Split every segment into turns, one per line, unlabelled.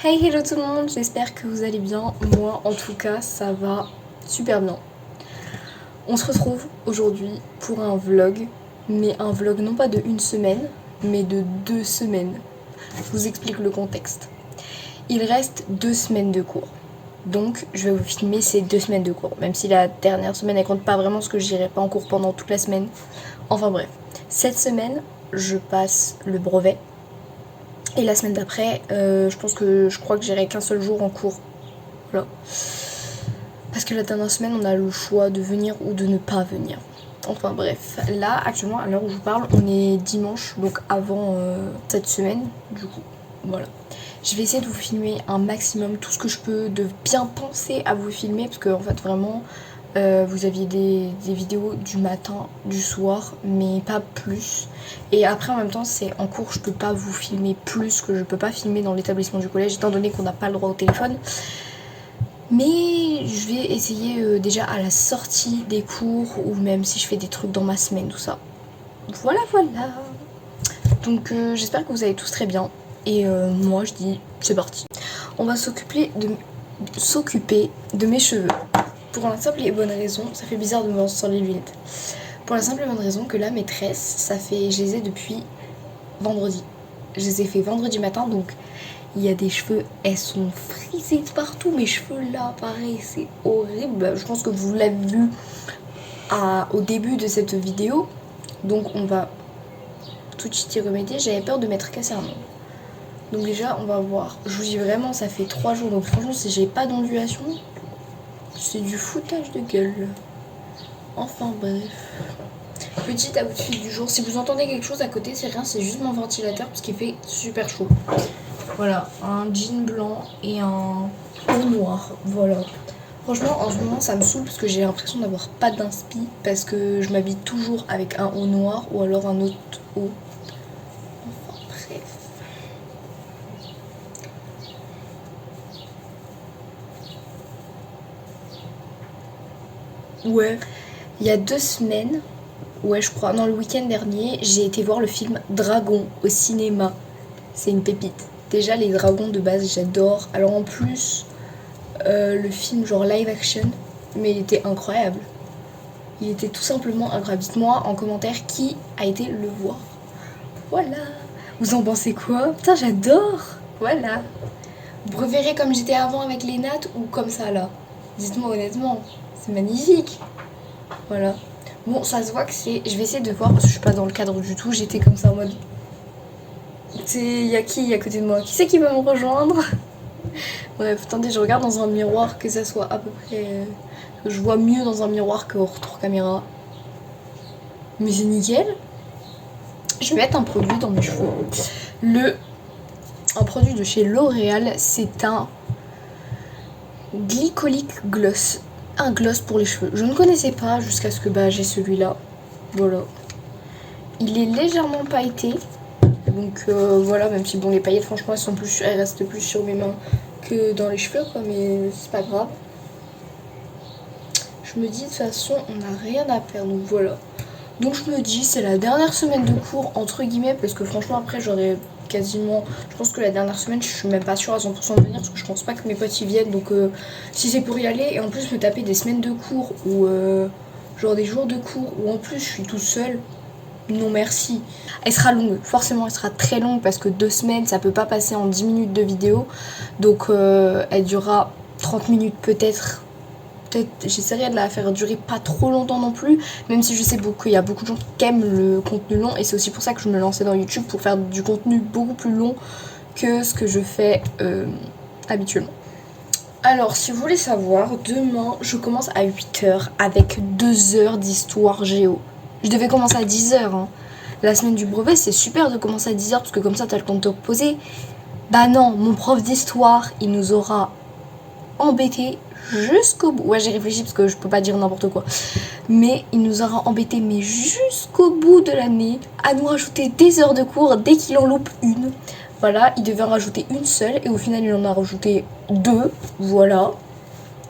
Hey hello tout le monde, j'espère que vous allez bien. Moi en tout cas ça va super bien. On se retrouve aujourd'hui pour un vlog, mais un vlog non pas de une semaine, mais de 2 semaines. Je vous explique le contexte. Il reste 2 semaines de cours. Donc je vais vous filmer ces 2 semaines de cours. Même si la dernière semaine elle compte pas vraiment parce que j'irai pas en cours pendant toute la semaine. Enfin bref. Cette semaine, je passe le brevet. Et la semaine d'après, je crois que j'irai qu'un seul jour en cours. Voilà. Parce que la dernière semaine, on a le choix de venir ou de ne pas venir. Enfin bref, là actuellement à l'heure où je vous parle, on est dimanche, donc avant cette semaine, du coup, voilà. Je vais essayer de vous filmer un maximum, tout ce que je peux, de bien penser à vous filmer, parce que en fait vraiment, vous aviez des vidéos du matin, du soir, mais pas plus. Et après en même temps, c'est en cours, je peux pas vous filmer plus que je peux pas filmer dans l'établissement du collège, étant donné qu'on n'a pas le droit au téléphone. Mais je vais essayer déjà à la sortie des cours, ou même si je fais des trucs dans ma semaine, tout ça. Voilà, voilà. Donc j'espère que vous allez tous très bien. Et moi je dis c'est parti. On va s'occuper de mes cheveux. Pour la simple et bonne raison, ça fait bizarre de me lancer sans les lunettes. Pour la simple et bonne raison que la maîtresse, je les ai depuis vendredi. Je les ai fait vendredi matin, donc il y a des cheveux, elles sont frisées de partout. Mes cheveux là, pareil, c'est horrible. Je pense que vous l'avez vu au début de cette vidéo. Donc on va tout de suite y remédier. J'avais peur de m'être cassé un ongle. Donc déjà, on va voir. Je vous dis vraiment, ça fait 3 jours. Donc franchement, si j'ai pas d'ondulation, c'est du foutage de gueule. Enfin bref. Petit outfit du jour. Si vous entendez quelque chose à côté, c'est rien, c'est juste mon ventilateur parce qu'il fait super chaud. Voilà, un jean blanc et un haut noir. Voilà. Franchement, en ce moment, ça me saoule parce que j'ai l'impression d'avoir pas d'inspi parce que je m'habille toujours avec un haut noir ou alors un autre haut. Enfin bref. Ouais. Il y a 2 semaines, ouais je crois, non le week-end dernier, j'ai été voir le film Dragon au cinéma. C'est une pépite. Déjà les dragons de base j'adore. Alors en plus, le film genre live action, mais il était incroyable. Il était tout simplement incroyable. Dites-moi en commentaire qui a été le voir. Voilà. Vous en pensez quoi? Putain j'adore. Voilà. Vous préférez comme j'étais avant avec les nattes ou comme ça là? Dites-moi honnêtement. C'est magnifique. Voilà. Bon, ça se voit que c'est... Je vais essayer de voir parce que je suis pas dans le cadre du tout. J'étais comme ça en mode... Il y a qui à côté de moi? Qui c'est qui va me rejoindre? Bref, attendez, je regarde dans un miroir que ça soit à peu près... Je vois mieux dans un miroir qu'au retour caméra. Mais c'est nickel. Je vais mettre un produit dans mes cheveux. Un produit de chez L'Oréal, c'est un glycolic gloss. Un gloss pour les cheveux. Je ne connaissais pas jusqu'à ce que j'ai celui-là. Voilà. Il est légèrement pailleté. Donc voilà, même si bon les paillettes franchement elles restent plus sur mes mains que dans les cheveux quoi, mais c'est pas grave. Je me dis de toute façon on n'a rien à perdre, donc voilà. Donc je me dis c'est la dernière semaine de cours entre guillemets parce que franchement après j'aurais quasiment... Je pense que la dernière semaine je suis même pas sûre à 100% de venir parce que je pense pas que mes potes y viennent. Donc si c'est pour y aller et en plus me taper des semaines de cours ou genre des jours de cours où en plus je suis toute seule, non merci. Elle sera longue, forcément elle sera très longue parce que 2 semaines ça peut pas passer en 10 minutes de vidéo. Donc elle durera 30 minutes peut-être. J'essaierai de la faire durer pas trop longtemps non plus, même si je sais qu'il y a beaucoup de gens qui aiment le contenu long et c'est aussi pour ça que je me lançais dans YouTube pour faire du contenu beaucoup plus long que ce que je fais habituellement. Alors si vous voulez savoir, demain je commence à 8h avec 2 heures d'histoire géo. Je devais commencer à 10h hein. La semaine du brevet c'est super de commencer à 10h parce que comme ça t'as le temps de te reposer. Bah non, mon prof d'histoire il nous aura embêtés jusqu'au bout. Ouais j'ai réfléchi parce que je peux pas dire n'importe quoi. Mais il nous aura embêtés mais jusqu'au bout de l'année à nous rajouter des heures de cours dès qu'il en loupe une. Voilà, il devait en rajouter une seule et au final il en a rajouté 2. Voilà,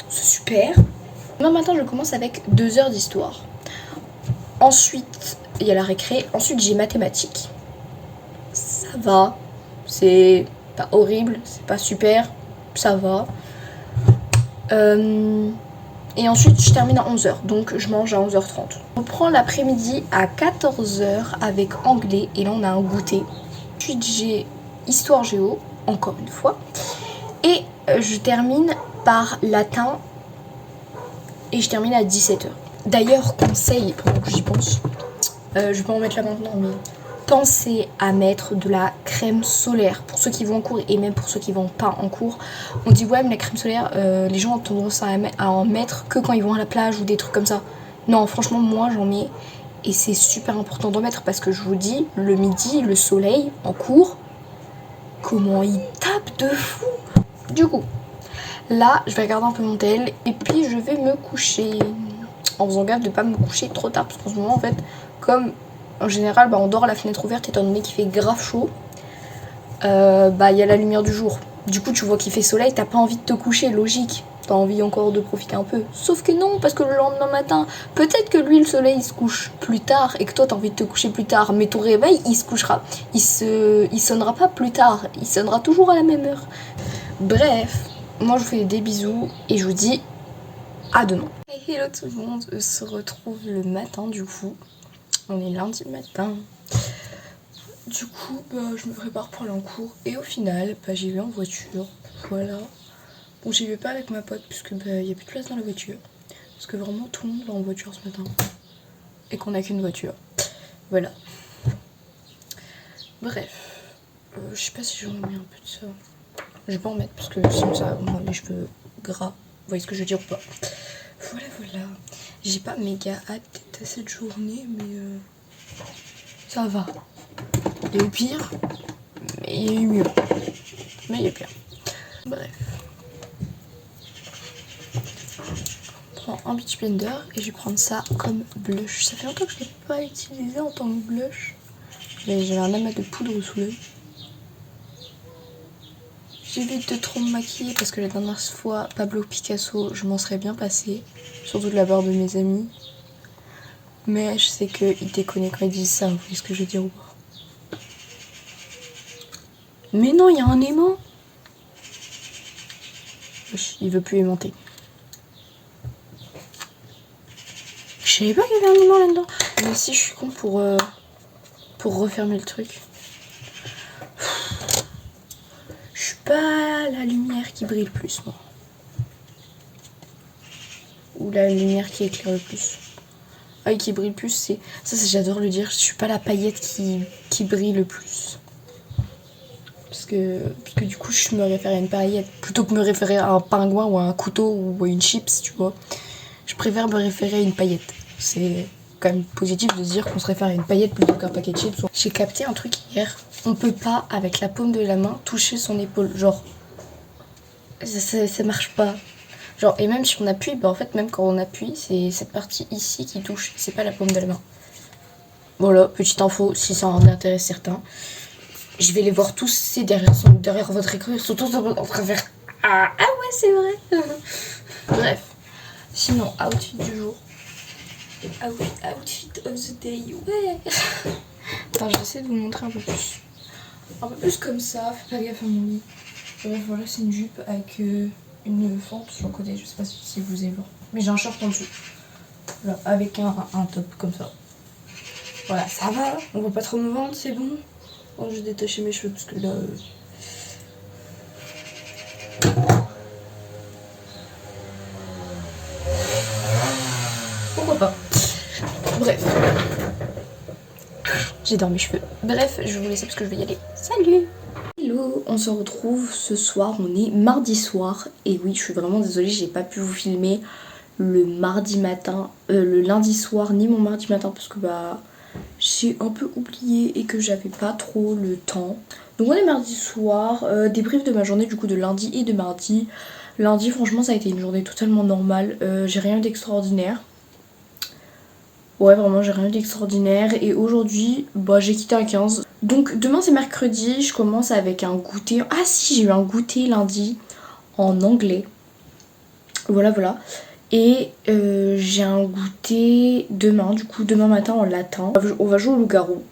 c'est super. Demain matin je commence avec 2 heures d'histoire. Ensuite il y a la récré. Ensuite j'ai mathématiques. Ça va, c'est pas horrible, c'est pas super, ça va. Et ensuite je termine à 11h, donc je mange à 11h30. On prend l'après-midi à 14h avec anglais et là on a un goûter. Ensuite j'ai histoire géo, encore une fois. Et je termine par latin et je termine à 17h. D'ailleurs, conseil, pendant que j'y pense, je vais pas en mettre là maintenant, mais pensez à mettre de la crème solaire pour ceux qui vont en cours et même pour ceux qui vont pas en cours. On dit ouais mais la crème solaire, les gens ont tendance à en mettre que quand ils vont à la plage ou des trucs comme ça. Non, franchement moi j'en mets et c'est super important d'en mettre parce que je vous dis, le midi, le soleil en cours, comment il tape de fou. Du coup, là je vais regarder un peu mon tel et puis je vais me coucher. En faisant gaffe de pas me coucher trop tard parce qu'en ce moment en fait, comme en général on dort à la fenêtre ouverte étant donné qu'il fait grave chaud, il y a la lumière du jour. Du coup tu vois qu'il fait soleil, t'as pas envie de te coucher, logique. T'as envie encore de profiter un peu. Sauf que non, parce que le lendemain matin, peut-être que lui le soleil il se couche plus tard et que toi t'as envie de te coucher plus tard, mais ton réveil il se couchera. Il sonnera pas plus tard, il sonnera toujours à la même heure. Bref, moi je vous fais des bisous et je vous dis à demain. Hello tout le monde, on se retrouve le matin du coup. On est lundi matin. Du coup, je me prépare pour aller en cours. Et au final, j'y vais en voiture. Voilà. Bon, j'y vais pas avec ma pote puisque il n'y a plus de place dans la voiture. Parce que vraiment tout le monde va en voiture ce matin. Et qu'on n'a qu'une voiture. Voilà. Bref. Je sais pas si j'en mets un peu de ça. Je vais pas en mettre parce que sinon ça va me rendre les cheveux gras. Vous voyez ce que je veux dire ou pas? Voilà. J'ai pas méga hâte de cette journée, mais ça va. Il y a eu pire, mais il y a eu mieux. Mais il y a pire. Bref. Je prends un Beach Blender et je vais prendre ça comme blush. Ça fait longtemps que je l'ai pas utilisé en tant que blush. J'avais un amas de poudre sous l'œil. J'évite de trop me maquiller parce que la dernière fois, Pablo Picasso, je m'en serais bien passée. Surtout de la part de mes amis. Mais je sais qu'ils déconnaient quand ils disent ça, vous voyez ce que je veux dire ou pas? Mais non, il y a un aimant. Il veut plus aimanter. Je savais pas qu'il y avait un aimant là-dedans. Mais si je suis con pour refermer le truc. Je suis pas la lumière qui brille le plus, moi. Ou la lumière qui éclaire le plus. Ah, qui brille le plus, c'est... Ça, j'adore le dire. Je suis pas la paillette qui brille le plus. Parce que du coup, je me réfère à une paillette. Plutôt que me référer à un pingouin ou à un couteau ou à une chips, tu vois. Je préfère me référer à une paillette. C'est quand même positif de se dire qu'on se réfère à une paillette plutôt qu'un paquet de chips. J'ai capté un truc hier. On peut pas, avec la paume de la main, toucher son épaule. Genre, ça marche pas. Genre, et même si on appuie, en fait, même quand on appuie, c'est cette partie ici qui touche. C'est pas la paume de la main. Voilà, petite info, si ça en intéresse certains. Je vais les voir tous, c'est derrière votre écran. Ils sont tous en train de faire ah ouais, c'est vrai. Bref. Sinon, outfit du jour. Outfit of the day, ouais. Attends, j'essaie de vous montrer un peu plus. Un peu plus comme ça, fais pas gaffe à mon lit. Bref, voilà, c'est une jupe avec une fente sur le côté, je sais pas si vous allez voir. Mais j'ai un short en dessous. Voilà, avec un top comme ça. Voilà, ça va, on va pas trop me vendre, c'est bon. Bon, je vais détacher mes cheveux parce que là... Pourquoi pas? Bref. J'ai dormi mes cheveux. Bref, je vais vous laisser parce que je vais y aller. Salut! Hello! On se retrouve ce soir, on est mardi soir. Et oui, je suis vraiment désolée, j'ai pas pu vous filmer le mardi matin, le lundi soir, ni mon mardi matin parce que j'ai un peu oublié et que j'avais pas trop le temps. Donc on est mardi soir, débrief de ma journée du coup de lundi et de mardi. Lundi franchement ça a été une journée totalement normale, j'ai rien eu d'extraordinaire. Ouais vraiment j'ai rien eu d'extraordinaire et aujourd'hui j'ai quitté à 15. Donc demain c'est mercredi, je commence avec un goûter. Ah si j'ai eu un goûter lundi en anglais. Voilà. Et j'ai un goûter demain, du coup demain matin en latin. On va jouer au loup-garou.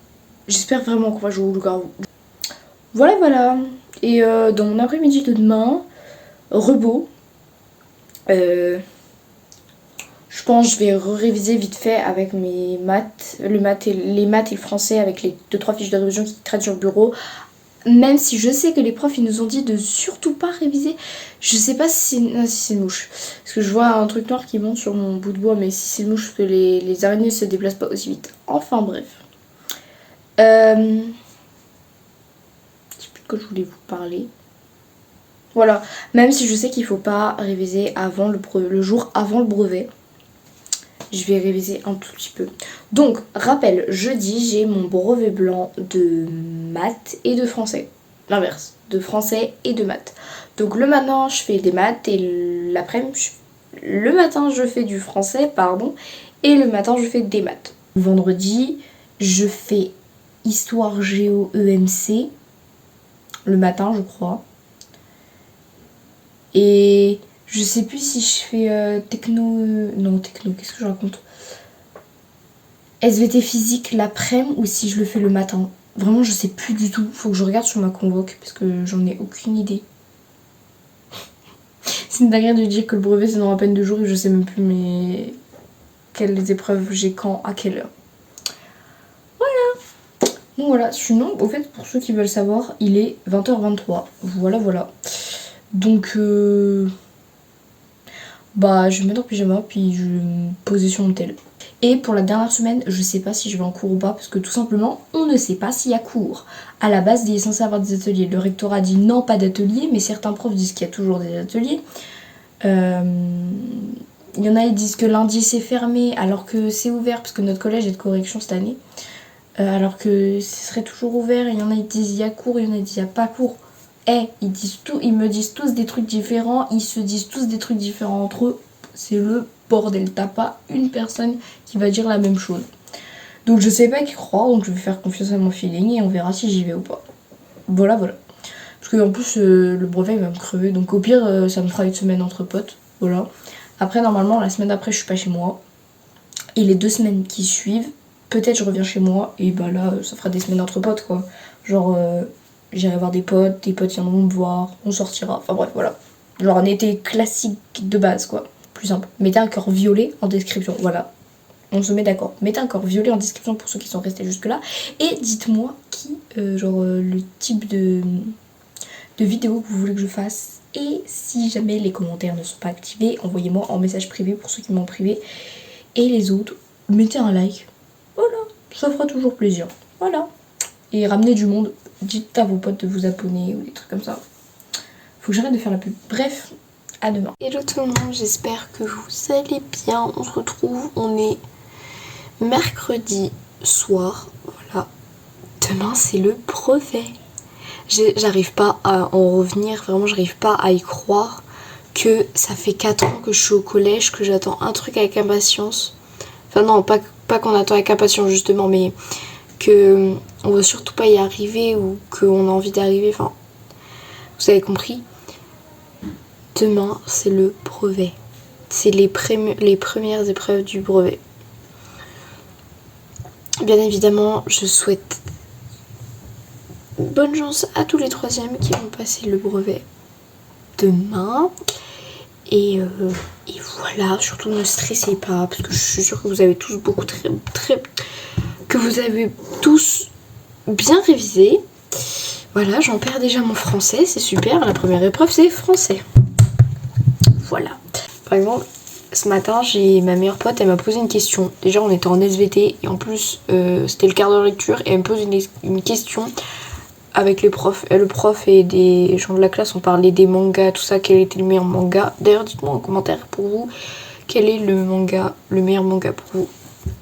J'espère vraiment qu'on va jouer au loup-garou. Voilà, voilà. Et dans mon après-midi de demain, repos. Je pense que je vais réviser vite fait avec mes maths, les maths et le français avec les 2-3 fiches de révision qui traînent sur le bureau. Même si je sais que les profs ils nous ont dit de surtout pas réviser. Je sais pas si c'est une mouche. Parce que je vois un truc noir qui monte sur mon bout de bois, mais si c'est une mouche, parce que les araignées ne se déplacent pas aussi vite. Enfin bref. Je sais plus de quoi je voulais vous parler. Voilà, même si je sais qu'il faut pas réviser avant le jour avant le brevet. Je vais réviser un tout petit peu. Donc, rappel, jeudi, j'ai mon brevet blanc de maths et de français. L'inverse, de français et de maths. Donc le matin, je fais des maths et l'après-midi, le matin, je fais du français, pardon, et le matin, je fais des maths. Vendredi, je fais histoire géo EMC, le matin, je crois. Et je sais plus si je fais techno... non, techno, qu'est-ce que je raconte? SVT physique l'après-midi ou si je le fais le matin. Vraiment, je sais plus du tout. Faut que je regarde sur ma convoque parce que j'en ai aucune idée. C'est une dinguerie de dire que le brevet c'est dans à peine 2 jours et je sais même plus mais quelles épreuves j'ai quand, à quelle heure. Voilà. Donc voilà, sinon, au fait, pour ceux qui veulent savoir, il est 20h23. Voilà, voilà. Donc, bah, je vais me mettre en pyjama puis je vais me poser sur mon tel. Et pour la dernière semaine, je sais pas si je vais en cours ou pas, parce que tout simplement, on ne sait pas s'il y a cours. À la base, il est censé avoir des ateliers. Le rectorat dit non, pas d'ateliers, mais certains profs disent qu'il y a toujours des ateliers. Il y en a qui disent que lundi c'est fermé, alors que c'est ouvert, parce que notre collège est de correction cette année. Alors que ce serait toujours ouvert. Il y en a qui disent il y a cours, il y en a qui disent il n'y a pas cours. Ils me disent tous des trucs différents, ils se disent tous des trucs différents entre eux. C'est le bordel. T'as pas une personne qui va dire la même chose. Donc je sais pas qui croire, donc je vais faire confiance à mon feeling et on verra si j'y vais ou pas. Voilà, voilà. Parce que en plus le brevet il va me crever, donc au pire ça me fera une semaine entre potes. Voilà. Après normalement la semaine d'après je suis pas chez moi. Et les 2 semaines qui suivent, peut-être je reviens chez moi et bah là ça fera des semaines entre potes quoi. Genre j'irai voir des potes viendront me voir, on sortira, enfin bref voilà. Genre un été classique de base quoi. Plus simple. Mettez un cœur violet en description, voilà. On se met d'accord. Mettez un cœur violet en description pour ceux qui sont restés jusque là. Et dites-moi le type de vidéo que vous voulez que je fasse. Et si jamais les commentaires ne sont pas activés, envoyez-moi en message privé pour ceux qui m'ont privé. Et les autres, mettez un like. Voilà, ça fera toujours plaisir. Voilà. Et ramenez du monde. Dites à vos potes de vous abonner ou des trucs comme ça. Faut que j'arrête de faire la pub. Bref, à demain.
Hello tout le monde, j'espère que vous allez bien. On se retrouve, on est mercredi soir. Voilà. Demain c'est le brevet. J'arrive pas à en revenir, vraiment j'arrive pas à y croire que ça fait 4 ans que je suis au collège, que j'attends un truc avec impatience. Enfin non, pas qu'on attend avec impatience justement, mais que on veut surtout pas y arriver ou qu'on a envie d'arriver, enfin vous avez compris. Demain c'est le brevet. C'est les premières épreuves du brevet. Bien évidemment, je souhaite bonne chance à tous les troisièmes qui vont passer le brevet demain. Et voilà, surtout ne stressez pas, parce que je suis sûre que vous avez tous que vous avez tous bien révisé. Voilà, j'en perds déjà mon français, c'est super. La première épreuve, c'est français. Voilà. Par exemple, ce matin, j'ai ma meilleure pote, elle m'a posé une question. Déjà, on était en SVT et en plus, c'était le quart d'heure lecture et elle me pose une question avec les profs. Le prof et des gens de la classe ont parlé des mangas, tout ça, quel était le meilleur manga. D'ailleurs, dites-moi en commentaire pour vous, quel est le meilleur manga pour vous.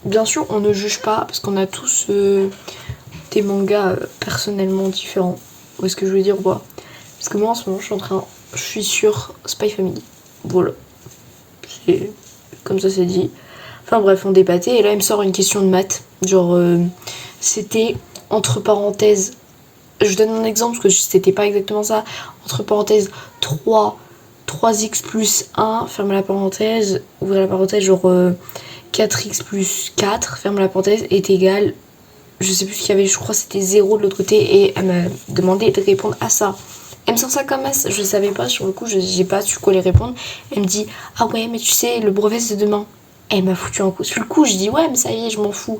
Bien sûr, on ne juge pas parce qu'on a tous des mangas personnellement différents. Où est-ce que je veux dire quoi? Parce que moi, en ce moment, je suis sur Spy Family. Voilà. C'est comme ça, c'est dit. Enfin bref, on débattait et là, il me sort une question de maths. Genre, c'était entre parenthèses. Je donne un exemple parce que c'était pas exactement ça. Entre parenthèses, 3x plus 1, ferme la parenthèse, ouvre la parenthèse, genre 4x plus 4, ferme la parenthèse, est égal je sais plus ce qu'il y avait, je crois que c'était 0 de l'autre côté, et elle m'a demandé de répondre à ça. Elle me sort ça comme ça, je savais pas, sur le coup, j'ai pas su quoi les répondre. Elle me dit, ah ouais, mais tu sais, le brevet c'est demain. Elle m'a foutu un coup. Sur le coup, je dis, ouais, mais ça y est, je m'en fous.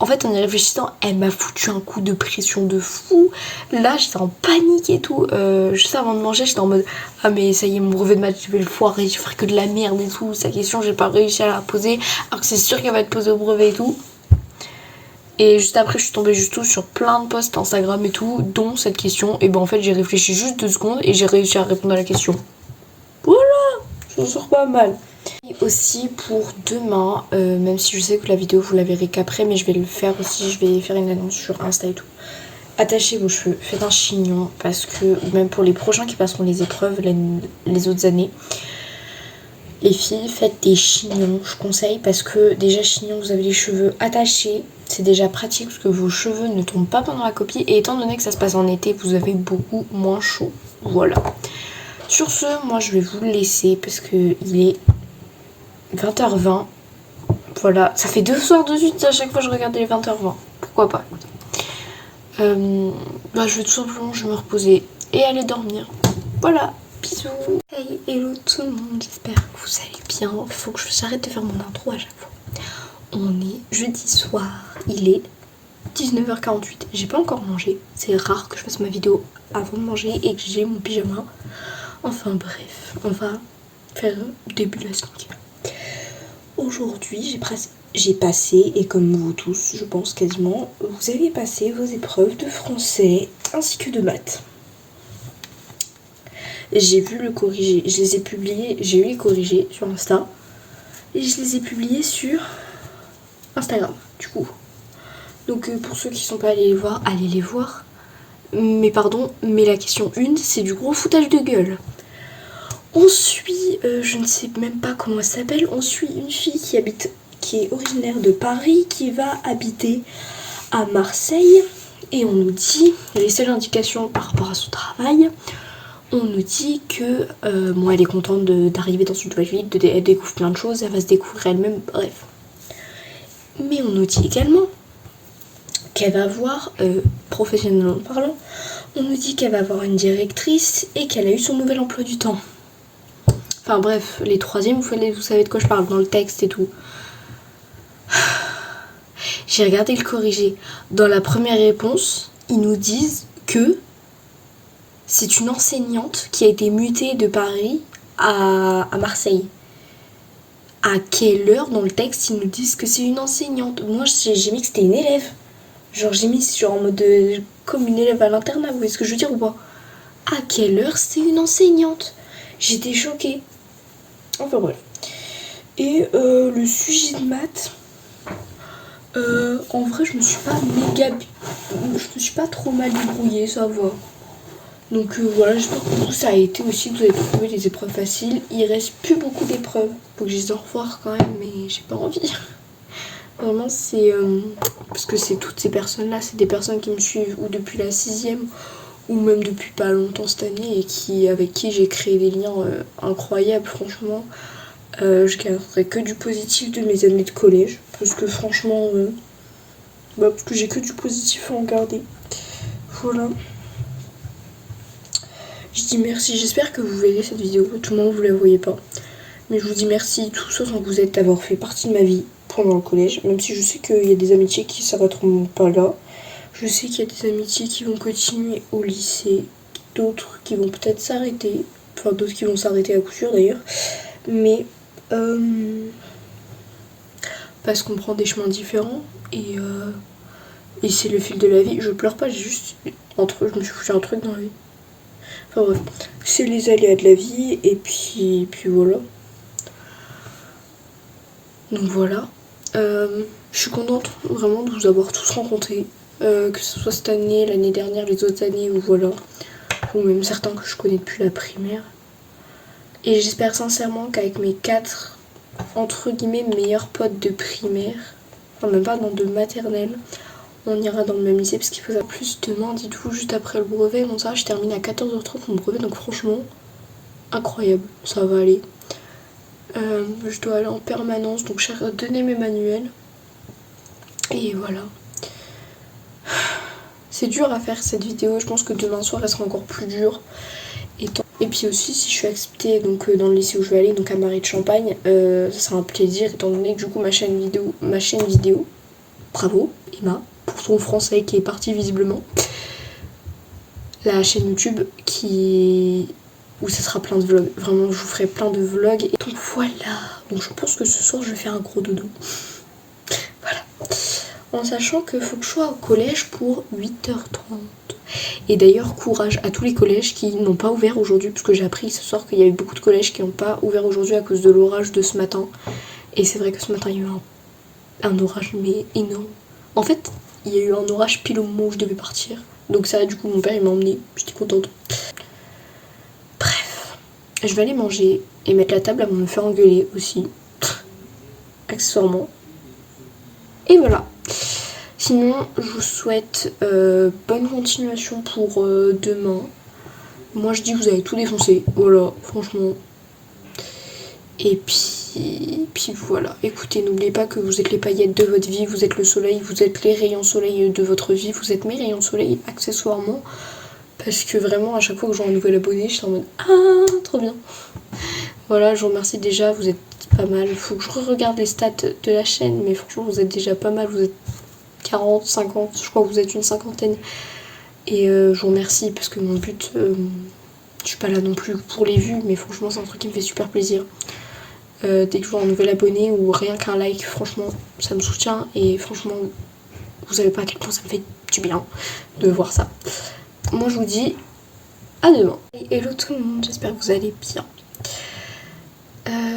En fait, en y réfléchissant, elle m'a foutu un coup de pression de fou. Là, j'étais en panique et tout. Juste avant de manger, j'étais en mode, ah mais ça y est, mon brevet de maths, je vais le foirer, je vais faire que de la merde et tout. Sa question, j'ai pas réussi à la poser, alors que c'est sûr qu'elle va être posée au brevet et tout. Et juste après, je suis tombée juste tout sur plein de posts Instagram et tout, dont cette question. Et ben en fait, j'ai réfléchi juste 2 secondes et j'ai réussi à répondre à la question. Voilà, j'en sors pas mal. Et aussi pour demain, même si je sais que la vidéo vous la verrez qu'après, mais je vais le faire aussi, je vais faire une annonce sur Insta et tout. Attachez vos cheveux, faites un chignon, parce que même pour les prochains qui passeront les épreuves les autres années, les filles, faites des chignons, je conseille, parce que déjà chignon, vous avez les cheveux attachés, c'est déjà pratique parce que vos cheveux ne tombent pas pendant la copie, et étant donné que ça se passe en été, vous avez beaucoup moins chaud. Voilà. Sur ce, moi je vais vous le laisser parce que il est 20h20. Voilà, ça fait 2 soirs de suite, à chaque fois je regarde les 20h20. Pourquoi pas. Je vais tout simplement me reposer et aller dormir. Voilà. Bisous. Hey, hello tout le monde, j'espère que vous allez bien. Il faut que j'arrête de faire mon intro à chaque fois. On est jeudi soir, il est 19h48. J'ai pas encore mangé, c'est rare que je fasse ma vidéo avant de manger et que j'ai mon pyjama. Enfin bref, on va faire le début de la skincare. Aujourd'hui, j'ai passé, et comme vous tous, je pense quasiment, vous avez passé vos épreuves de français ainsi que de maths. J'ai vu le corrigé, je les ai publiés, j'ai eu les corrigés sur Insta et je les ai publiés sur Instagram du coup. Donc pour ceux qui sont pas allés les voir, allez les voir. Mais pardon, mais la question 1, c'est du gros foutage de gueule. On suit, je ne sais même pas comment elle s'appelle, on suit une fille qui est originaire de Paris, qui va habiter à Marseille, et on nous dit, les seules indications par rapport à son travail, on nous dit que elle est contente d'arriver dans une nouvelle ville, elle découvre plein de choses, elle va se découvrir elle-même, bref. Mais on nous dit également qu'elle va avoir, professionnellement parlant, on nous dit qu'elle va avoir une directrice et qu'elle a eu son nouvel emploi du temps. Enfin bref, les troisièmes, vous savez de quoi je parle dans le texte et tout. J'ai regardé le corrigé. Dans la première réponse, ils nous disent que c'est une enseignante qui a été mutée de Paris à Marseille. À quelle heure dans le texte ils nous disent que c'est une enseignante? Moi j'ai mis que c'était une élève. Genre j'ai mis en mode comme une élève à l'internat, vous voyez ce que je veux dire ou pas? À quelle heure c'est une enseignante? J'étais choquée. Enfin bref. Et le sujet de maths, en vrai je me suis pas trop mal débrouillée, ça va. Donc voilà, j'espère que vous ça a été aussi, que vous avez trouvé les épreuves faciles. Il reste plus beaucoup d'épreuves, faut que je les au revoir quand même, mais j'ai pas envie. Vraiment c'est parce que c'est toutes ces personnes là, c'est des personnes qui me suivent ou depuis la 6ème ou même depuis pas longtemps cette année, et avec qui j'ai créé des liens incroyables. Franchement, je garderai que du positif de mes années de collège, parce que franchement parce que j'ai que du positif à en garder. Voilà. Je dis merci, j'espère que vous verrez cette vidéo, tout le monde vous la voyez pas. Mais je vous dis merci tous autant que vous êtes d'avoir fait partie de ma vie pendant le collège, même si je sais qu'il y a des amitiés qui s'arrêteront pas là. Je sais qu'il y a des amitiés qui vont continuer au lycée, d'autres qui vont peut-être s'arrêter, enfin d'autres qui vont s'arrêter à coup sûr d'ailleurs, mais parce qu'on prend des chemins différents, et c'est le fil de la vie. Je pleure pas, j'ai juste je me suis foutu un truc dans la vie. Enfin bref, c'est les aléas de la vie, et puis voilà. Donc voilà, je suis contente vraiment de vous avoir tous rencontrés, que ce soit cette année, l'année dernière, les autres années, ou voilà, ou même certains que je connais depuis la primaire. Et j'espère sincèrement qu'avec mes 4, entre guillemets, meilleurs potes de primaire, enfin même pas, de maternelle, on ira dans le même lycée, parce qu'il faut ça. Plus demain, dites-vous, juste après le brevet, bon ça, je termine à 14h30 mon brevet, donc franchement, incroyable, ça va aller. Je dois aller en permanence, donc j'ai redonné mes manuels. Et voilà. C'est dur à faire cette vidéo, je pense que demain soir elle sera encore plus dure. Et puis aussi si je suis acceptée donc, dans le lycée où je vais aller, donc à Marie de Champagne, ça sera un plaisir étant donné que du coup ma chaîne vidéo, bravo Emma pour ton français qui est parti visiblement. La chaîne YouTube où ça sera plein de vlogs, vraiment je vous ferai plein de vlogs. Et donc voilà, donc je pense que ce soir je vais faire un gros dodo. Voilà. En sachant qu'il faut que je sois au collège pour 8h30. Et d'ailleurs, courage à tous les collèges qui n'ont pas ouvert aujourd'hui, parce que j'ai appris ce soir qu'il y a eu beaucoup de collèges qui n'ont pas ouvert aujourd'hui à cause de l'orage de ce matin. Et c'est vrai que ce matin, il y a eu un orage, mais énorme. En fait, il y a eu un orage pile au moment où je devais partir. Donc ça, du coup, mon père, il m'a emmenée. J'étais contente. Bref, je vais aller manger et mettre la table avant de me faire engueuler aussi. Accessoirement. Et voilà. Sinon, je vous souhaite bonne continuation pour demain. Moi, je dis que vous allez tout défoncer. Voilà, franchement. Et puis voilà. Écoutez, n'oubliez pas que vous êtes les paillettes de votre vie, vous êtes le soleil, vous êtes les rayons soleil de votre vie, vous êtes mes rayons soleil accessoirement. Parce que vraiment, à chaque fois que je vois un nouvel abonné, je suis en mode ah, trop bien. Voilà, je vous remercie déjà, vous êtes pas mal. Il faut que je regarde les stats de la chaîne, mais franchement, vous êtes déjà pas mal. Vous êtes 40, 50, je crois que vous êtes une cinquantaine. Et je vous remercie parce que mon but, je suis pas là non plus pour les vues, mais franchement, c'est un truc qui me fait super plaisir. Dès que je vois un nouvel abonné ou rien qu'un like, franchement, ça me soutient. Et franchement, vous savez pas à quel point ça me fait du bien de voir ça. Moi, je vous dis à demain. Hello tout le monde, j'espère que vous allez bien.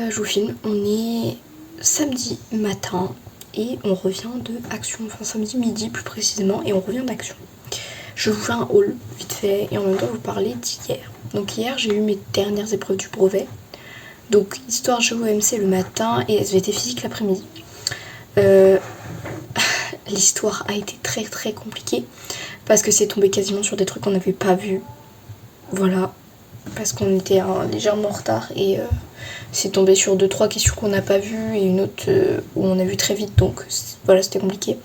Je vous filme, on est samedi matin et on revient de Action, enfin samedi midi plus précisément, et on revient d'Action. Je vous fais un haul vite fait et en même temps vous parler d'hier. Donc hier j'ai eu mes dernières épreuves du brevet. Donc histoire géo-MC le matin et SVT physique l'après-midi. L'histoire a été très très compliquée parce que c'est tombé quasiment sur des trucs qu'on n'avait pas vus. Voilà, parce qu'on était légèrement en retard et c'est tombé sur 2-3 questions qu'on n'a pas vues et une autre où on a vu très vite, donc voilà, c'était compliqué.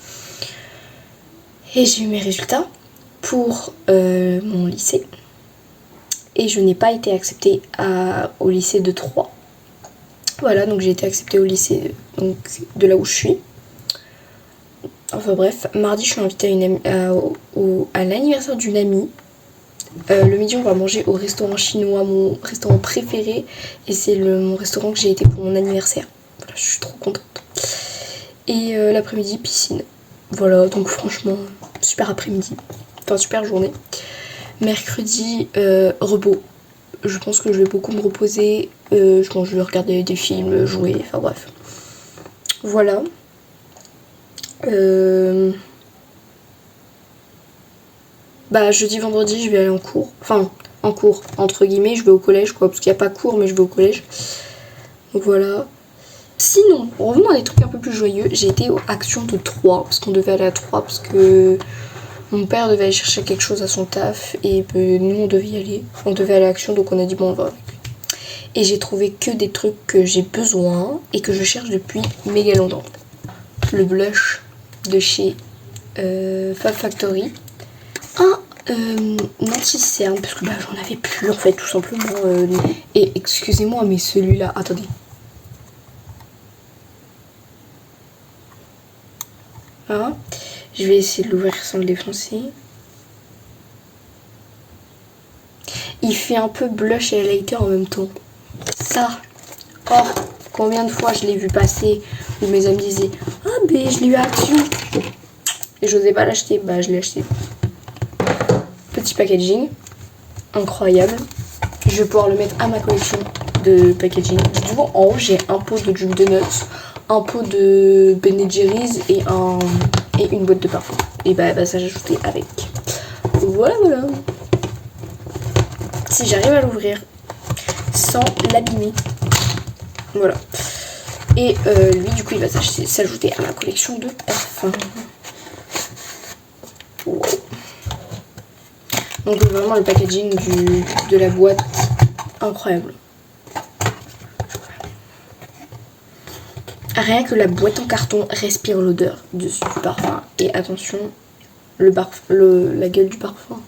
Et j'ai eu mes résultats pour mon lycée et je n'ai pas été acceptée au lycée de Troyes. Voilà, donc j'ai été acceptée au lycée donc, de là où je suis. Enfin bref, mardi je suis invitée à l'anniversaire d'une amie. Le midi on va manger au restaurant chinois, mon restaurant préféré, et c'est mon restaurant que j'ai été pour mon anniversaire. Voilà, je suis trop contente. Et l'après-midi piscine. Voilà, donc franchement super après-midi, enfin super journée. Mercredi repos. Je pense que je vais beaucoup me reposer. Je pense que je vais regarder des films, jouer, enfin bref. Voilà. Jeudi, vendredi, je vais aller en cours. Enfin, en cours, entre guillemets, je vais au collège, quoi. Parce qu'il n'y a pas cours, mais je vais au collège. Donc voilà. Sinon, revenons à des trucs un peu plus joyeux. J'ai été aux Actions de Troyes. Parce qu'on devait aller à Troyes. Parce que mon père devait aller chercher quelque chose à son taf. Et nous, on devait y aller. On devait aller à Action, donc on a dit, bon, on va avec lui. Et j'ai trouvé que des trucs que j'ai besoin. Et que je cherche depuis méga longtemps. Le blush de chez Fab Factory. Un anti-cerne parce que j'en avais plus en fait tout simplement et excusez-moi mais celui-là, attendez, hein, je vais essayer de l'ouvrir sans le défoncer. Il fait un peu blush et highlighter en même temps. Ça, oh, combien de fois je l'ai vu passer où mes amis disaient ah ben je l'ai eu à Action et j'osais pas l'acheter, je l'ai acheté. Petit packaging, incroyable. Je vais pouvoir le mettre à ma collection de packaging. Du coup, en haut, j'ai un pot de Juke de Nuts, un pot de Ben Jerry's et une boîte de parfum. Et ça j'ai ajouté avec. Voilà, voilà. Si j'arrive à l'ouvrir sans l'abîmer. Voilà. Et lui, du coup, il va s'ajouter à ma collection de parfums. Wow. Donc vraiment le packaging de la boîte, incroyable. Rien que la boîte en carton respire l'odeur du parfum. Et attention, la gueule du parfum.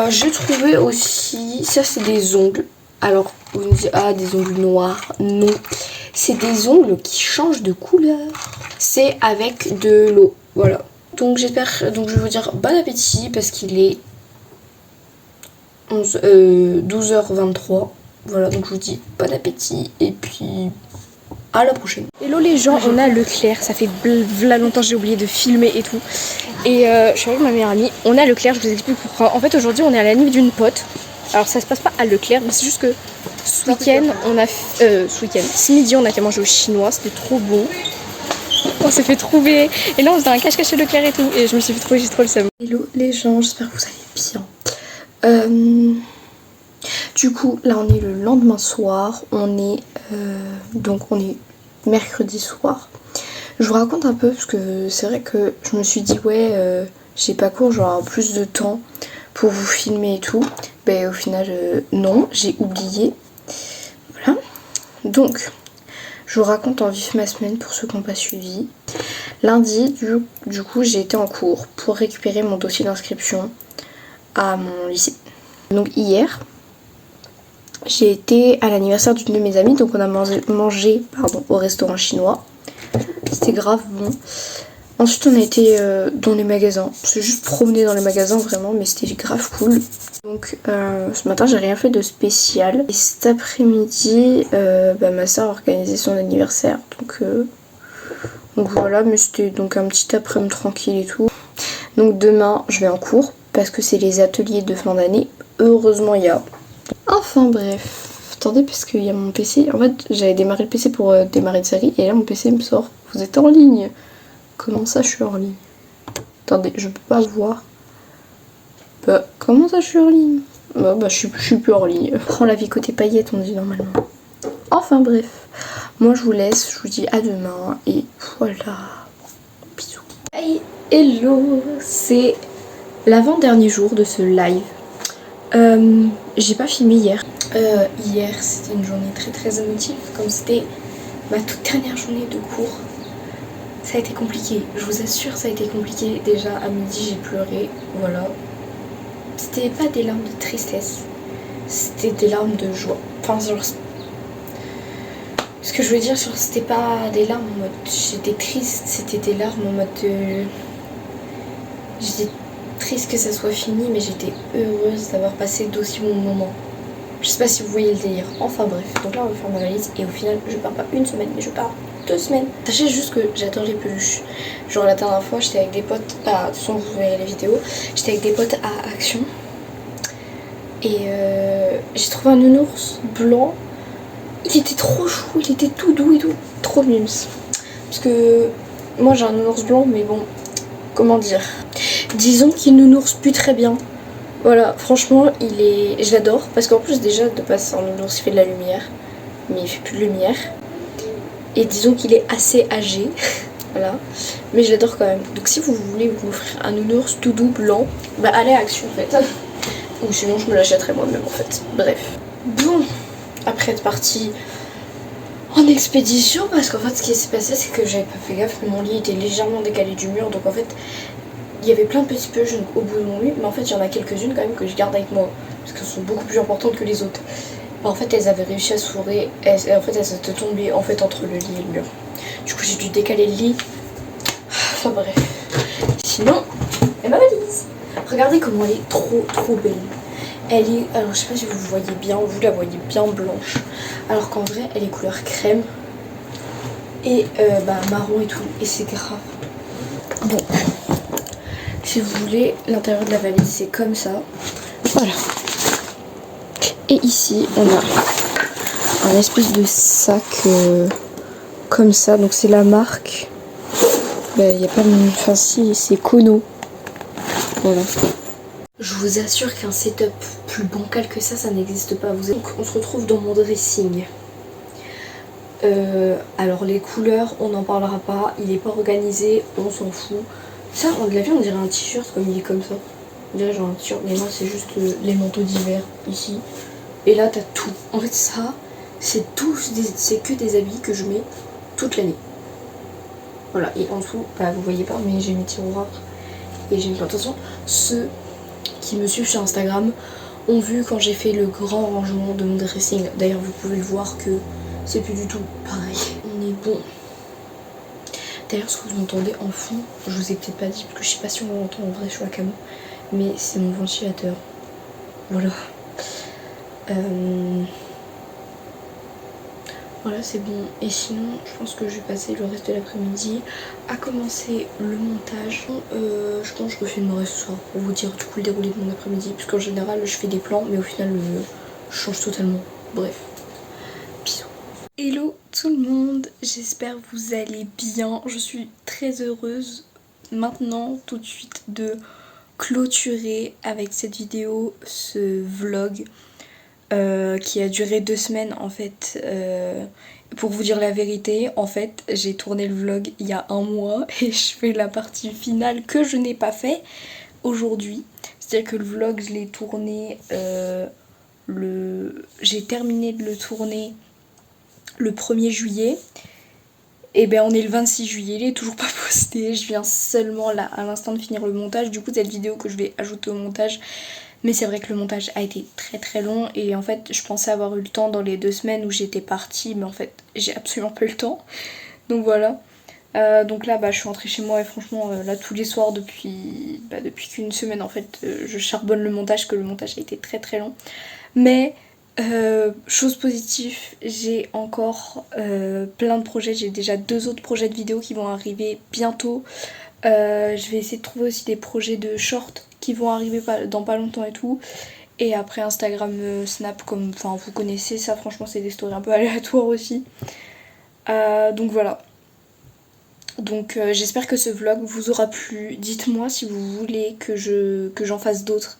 J'ai trouvé aussi, ça c'est des ongles. Alors vous me dites, ah des ongles noirs, non. C'est des ongles qui changent de couleur. C'est avec de l'eau, voilà. Donc donc je vais vous dire bon appétit parce qu'il est 12h23. Voilà, donc je vous dis bon appétit et puis à la prochaine.
Hello les gens, on a Leclerc, ça fait v'là longtemps j'ai oublié de filmer et tout. Et je suis avec ma meilleure amie, on a Leclerc, je vous explique pourquoi. En fait aujourd'hui on est à la nuit d'une pote. Alors ça se passe pas à Leclerc, mais c'est juste que ce week-end on a ce midi on a été manger au chinois, c'était trop bon. On s'est fait trouver et là on faisait un cache-cache chez Leclerc et tout et je me suis fait trouver, j'ai trop le seum.
Hello les gens, j'espère que vous allez bien. Du coup là on est le lendemain soir, on est mercredi soir. Je vous raconte un peu parce que c'est vrai que je me suis dit ouais j'ai pas cours, j'aurai plus de temps pour vous filmer et tout. Ben au final non, j'ai oublié. Voilà. Donc je vous raconte en vif ma semaine pour ceux qui n'ont pas suivi. Lundi du coup j'ai été en cours pour récupérer mon dossier d'inscription à mon lycée. Donc hier j'ai été à l'anniversaire d'une de mes amies, donc on a mangé au restaurant chinois. C'était grave bon. Ensuite on a été dans les magasins. C'est juste promener dans les magasins vraiment, mais c'était grave cool. Donc ce matin j'ai rien fait de spécial. Et cet après-midi, ma soeur a organisé son anniversaire. Donc voilà, mais c'était donc un petit après-midi tranquille et tout. Donc demain je vais en cours parce que c'est les ateliers de fin d'année. Heureusement il y a. Enfin bref. Attendez parce qu'il y a mon PC. En fait j'avais démarré le PC pour démarrer une série et là mon PC me sort. Vous êtes en ligne. Comment ça je suis en ligne? Attendez, je peux pas voir. Comment ça je suis en ligne? Je suis plus en ligne. Prends la vie côté paillettes on dit normalement. Enfin bref. Moi je vous laisse, je vous dis à demain et voilà. Bisous. Hey, hello, c'est l'avant-dernier jour de ce live. J'ai pas filmé hier. Hier c'était une journée très très émotive, comme c'était ma toute dernière journée de cours. Ça a été compliqué, je vous assure ça a été compliqué. Déjà à midi j'ai pleuré, voilà. C'était pas des larmes de tristesse, c'était des larmes de joie. Enfin genre, ce que je veux dire, c'était pas des larmes en mode j'étais triste, c'était des larmes en mode j'étais triste que ça soit fini, mais j'étais heureuse d'avoir passé d'aussi bons moments. Je sais pas si vous voyez le délire. Enfin bref, donc là on va faire ma valise et au final je pars pas une semaine, mais je pars 2 semaines. Sachez juste que j'adore les peluches. Genre la dernière fois j'étais avec des potes, de toute façon vous verrez les vidéos, j'étais avec des potes à Action. Et j'ai trouvé un nounours blanc. Il était trop chou, il était tout doux et tout, trop mimes. Parce que moi j'ai un nounours blanc, mais bon, comment dire, disons qu'il nounours plus très bien. Voilà, franchement, je l'adore parce qu'en plus déjà de base un nounours il fait de la lumière, mais il fait plus de lumière. Et disons qu'il est assez âgé, voilà, mais je l'adore quand même. Donc si vous voulez vous offrir un nounours tout doux blanc, allez à Action en fait. Ou sinon je me l'achèterai moi-même en fait. Bref. Bon, après être partie en expédition, parce qu'en fait ce qui s'est passé c'est que j'avais pas fait gaffe, mais mon lit était légèrement décalé du mur, donc en fait il y avait plein de petits peuges au bout de mon lit, mais en fait il y en a quelques-unes quand même que je garde avec moi, parce qu'elles sont beaucoup plus importantes que les autres. En fait elles avaient réussi à se fourrer, en fait elles étaient tombées en fait entre le lit et le mur. Du coup j'ai dû décaler le lit. Enfin bref. Sinon, et ma valise. Regardez comment elle est trop belle. Elle est, alors je sais pas si vous voyez bien, vous la voyez bien blanche, alors qu'en vrai elle est couleur crème et marron et tout, et c'est grave. Bon, si vous voulez, l'intérieur de la valise c'est comme ça. Voilà. Et ici on a un espèce de sac comme ça, donc c'est la marque. Il y a pas de... Enfin si, c'est Kono. Voilà. Je vous assure qu'un setup plus bancal que ça n'existe pas. Donc on se retrouve dans mon dressing. Alors les couleurs, on n'en parlera pas. Il est pas organisé, on s'en fout. Ça, on l'a vu, on dirait un t-shirt comme il est comme ça. On dirait genre un t-shirt, mais moi c'est juste les manteaux d'hiver ici. Et là t'as tout. En fait ça, c'est que des habits que je mets toute l'année. Voilà, et en dessous, vous voyez pas, mais j'ai mes tiroirs.
et j'ai mis plein. De toute façon, ceux qui me suivent sur Instagram ont vu quand j'ai fait le grand rangement de mon dressing. D'ailleurs, vous pouvez le voir que c'est plus du tout pareil. On est bon. D'ailleurs, ce que vous entendez en fond, je vous ai peut-être pas dit, parce que je sais pas si on l'entend en vrai sur la cam, mais c'est mon ventilateur. Voilà. Voilà, c'est bon. Et sinon, je pense que je vais passer le reste de l'après-midi à commencer le montage. Je pense que je refilmerai ce soir pour vous dire du coup le déroulé de mon après-midi, puisqu'en général, je fais des plans, mais au final, je change totalement. Bref. Bisous. Hello tout le monde, j'espère que vous allez bien. Je suis très heureuse maintenant tout de suite de clôturer avec cette vidéo ce vlog qui a duré 2 semaines en fait. Pour vous dire la vérité, en fait j'ai tourné le vlog il y a 1 mois et je fais la partie finale que je n'ai pas fait aujourd'hui. C'est-à-dire que le vlog je l'ai tourné, j'ai terminé de le tourner le 1er juillet. Et ben on est le 26 juillet, il est toujours pas posté, je viens seulement là à l'instant de finir le montage. Du coup cette vidéo que je vais ajouter au montage, mais c'est vrai que le montage a été très très long et en fait je pensais avoir eu le temps dans les 2 semaines où j'étais partie, mais en fait j'ai absolument pas eu le temps. Donc voilà. Donc là je suis rentrée chez moi et franchement là tous les soirs depuis qu'une semaine en fait je charbonne le montage, que le montage a été très très long. Mais chose positive, j'ai encore plein de projets, j'ai déjà 2 autres projets de vidéos qui vont arriver bientôt. Je vais essayer de trouver aussi des projets de short qui vont arriver dans pas longtemps et tout. Et après Instagram, Snap, comme vous connaissez ça, franchement c'est des stories un peu aléatoires aussi. Donc voilà. Donc j'espère que ce vlog vous aura plu. Dites-moi si vous voulez que j'en fasse d'autres.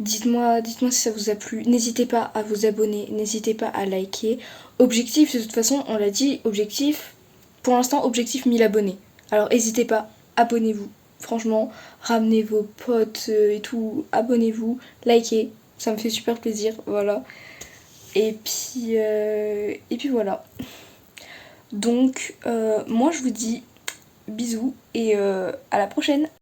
Dites-moi si ça vous a plu. N'hésitez pas à vous abonner, n'hésitez pas à liker. Objectif, de toute façon, on l'a dit, objectif, pour l'instant, objectif 1000 abonnés. Alors n'hésitez pas, abonnez-vous. Franchement, ramenez vos potes et tout, abonnez-vous, likez, ça me fait super plaisir, voilà. Et puis voilà. Donc, moi je vous dis bisous et à la prochaine.